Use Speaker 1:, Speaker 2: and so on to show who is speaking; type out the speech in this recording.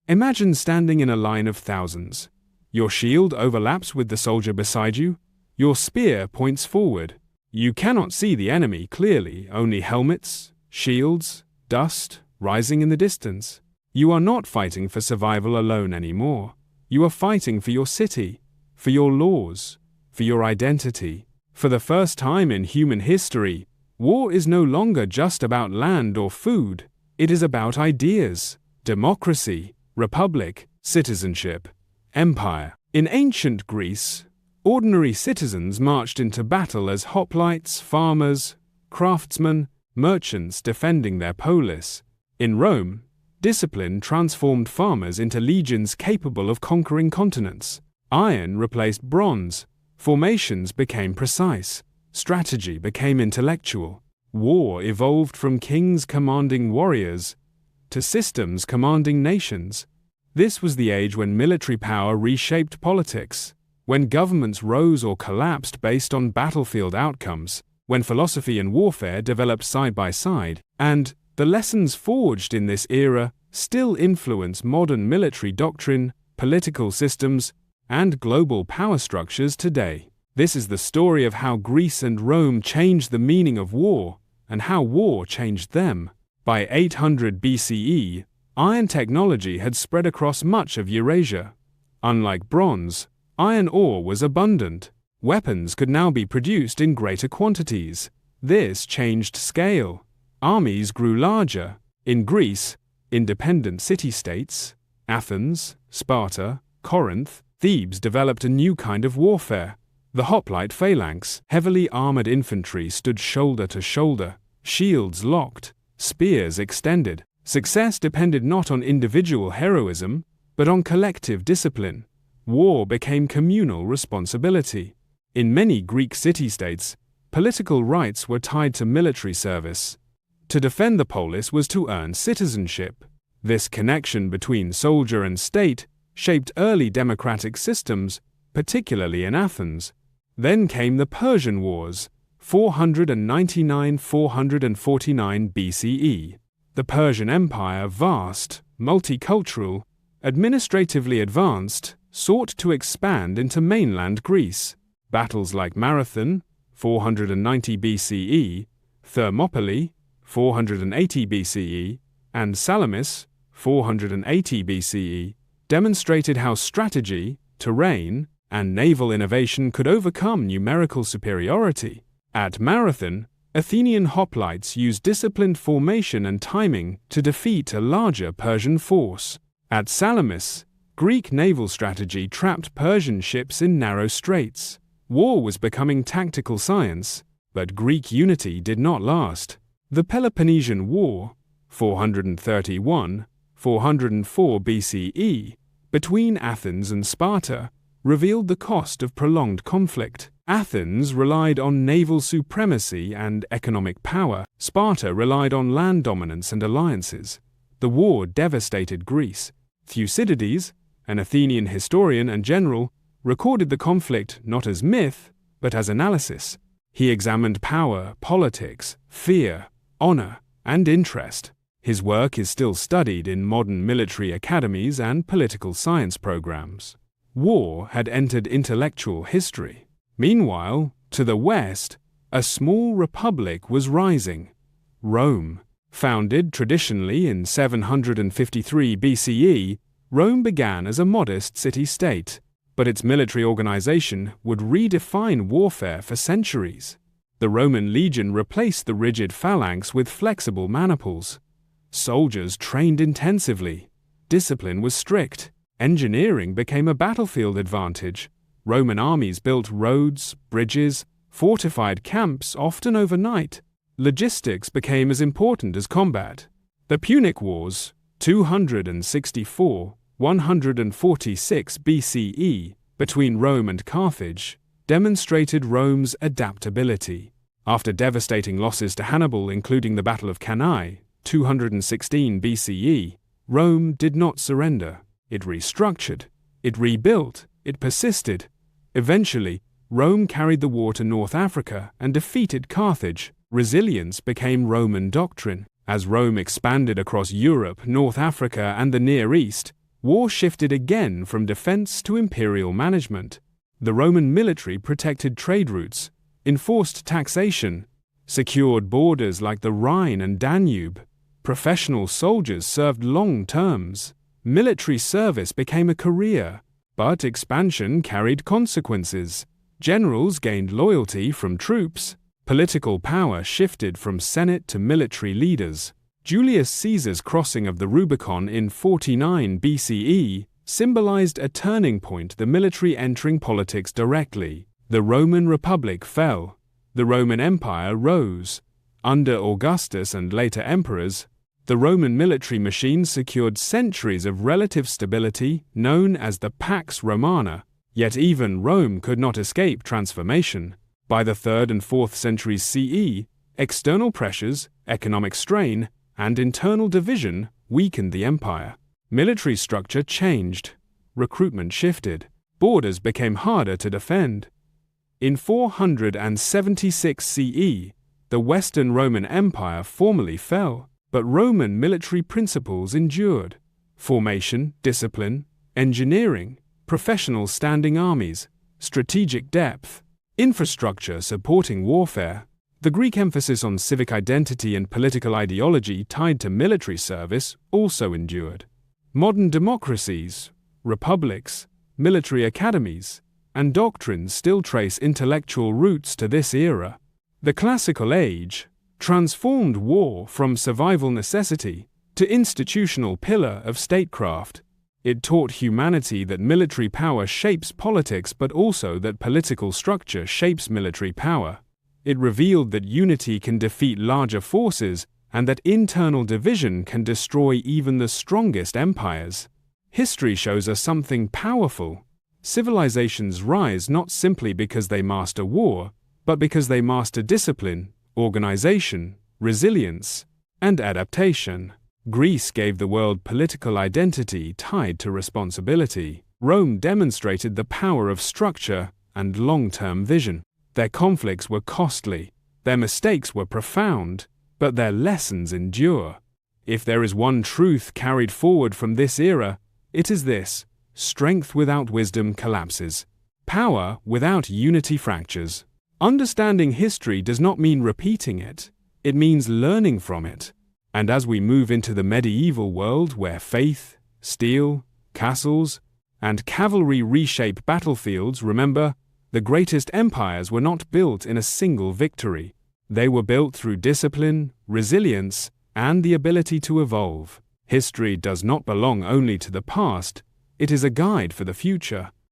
Speaker 1: Imagine standing in a line of thousands. Your shield overlaps with the soldier beside you. Your spear points forward. You cannot see the enemy clearly, only helmets, shields, dust, rising in the distance. You are not fighting for survival alone anymore. You are fighting for your city, for your laws, for your identity. For the first time in human history, war is no longer just about land or food. It is about ideas, democracy, republic, citizenship, empire. In ancient Greece, ordinary citizens marched into battle as hoplites, farmers, craftsmen, merchants defending their polis. In Rome, discipline transformed farmers into legions capable of conquering continents. Iron replaced bronze. Formations became precise. Strategy became intellectual. War evolved from kings commanding warriors to systems commanding nations. This was the age when military power reshaped politics, when governments rose or collapsed based on battlefield outcomes, when philosophy and warfare developed side by side, and the lessons forged in this era still influence modern military doctrine, political systems, and global power structures today. This is the story of how Greece and Rome changed the meaning of war, and how war changed them. By 800 BCE, iron technology had spread across much of Eurasia. Unlike bronze, iron ore was abundant. Weapons could now be produced in greater quantities. This changed scale. Armies grew larger. In Greece, independent city-states, Athens, Sparta, Corinth, Thebes developed a new kind of warfare. The Hoplite phalanx, heavily armored infantry, stood shoulder to shoulder, shields locked, spears extended. Success depended not on individual heroism, but on collective discipline. War became communal responsibility. In many Greek city-states, political rights were tied to military service. To defend the polis was to earn citizenship. This connection between soldier and state shaped early democratic systems, particularly in Athens. Then came the Persian Wars, 499–449 BCE. The Persian Empire, vast, multicultural, administratively advanced, sought to expand into mainland Greece. Battles like Marathon, 490 BCE, Thermopylae, 480 BCE, and Salamis, 480 BCE, demonstrated how strategy, terrain, and naval innovation could overcome numerical superiority. At Marathon, Athenian hoplites used disciplined formation and timing to defeat a larger Persian force. At Salamis, Greek naval strategy trapped Persian ships in narrow straits. War was becoming tactical science, but Greek unity did not last. The Peloponnesian War, 431–404 BCE, between Athens and Sparta, revealed the cost of prolonged conflict. Athens relied on naval supremacy and economic power. Sparta relied on land dominance and alliances. The war devastated Greece. Thucydides, an Athenian historian and general, recorded the conflict not as myth, but as analysis. He examined power, politics, fear, honor, and interest. His work is still studied in modern military academies and political science programs. War had entered intellectual history. Meanwhile, to the west, a small republic was rising. Rome. Founded traditionally in 753 BCE, Rome began as a modest city-state, but its military organization would redefine warfare for centuries. The Roman legion replaced the rigid phalanx with flexible maniples. Soldiers trained intensively. Discipline was strict. Engineering became a battlefield advantage. Roman armies built roads, bridges, fortified camps, often overnight. Logistics became as important as combat. The Punic Wars, 264–146 BCE, between Rome and Carthage, demonstrated Rome's adaptability. After devastating losses to Hannibal, including the Battle of Cannae, 216 BCE, Rome did not surrender. It restructured, it rebuilt, it persisted. Eventually, Rome carried the war to North Africa and defeated Carthage. Resilience became Roman doctrine. As Rome expanded across Europe, North Africa, and the Near East, war shifted again from defense to imperial management. The Roman military protected trade routes, enforced taxation, secured borders like the Rhine and Danube. Professional soldiers served long terms. Military service became a career, but expansion carried consequences. Generals gained loyalty from troops. Political power shifted from Senate to military leaders. Julius Caesar's crossing of the Rubicon in 49 BCE symbolized a turning point, the military entering politics directly. The Roman Republic fell. The Roman Empire rose. Under Augustus and later emperors, the Roman military machine secured centuries of relative stability, known as the Pax Romana. Yet even Rome could not escape transformation. By the 3rd and 4th centuries CE, external pressures, economic strain, and internal division weakened the empire. Military structure changed. Recruitment shifted. Borders became harder to defend. In 476 CE, the Western Roman Empire formally fell, but Roman military principles endured. Formation, discipline, engineering, professional standing armies, strategic depth, infrastructure supporting warfare. The Greek emphasis on civic identity and political ideology tied to military service also endured. Modern democracies, republics, military academies, and doctrines still trace intellectual roots to this era. The classical age transformed war from survival necessity to institutional pillar of statecraft. It taught humanity that military power shapes politics, but also that political structure shapes military power. It revealed that unity can defeat larger forces and that internal division can destroy even the strongest empires. History shows us something powerful. Civilizations rise not simply because they master war, but because they master discipline, organization, resilience, and adaptation. Greece gave the world political identity tied to responsibility. Rome demonstrated the power of structure and long-term vision. Their conflicts were costly, their mistakes were profound, but their lessons endure. If there is one truth carried forward from this era, it is this: strength without wisdom collapses. Power without unity fractures. Understanding history does not mean repeating it, it means learning from it. And as we move into the medieval world where faith, steel, castles, and cavalry reshape battlefields, remember, the greatest empires were not built in a single victory. They were built through discipline, resilience, and the ability to evolve. History does not belong only to the past, it is a guide for the future.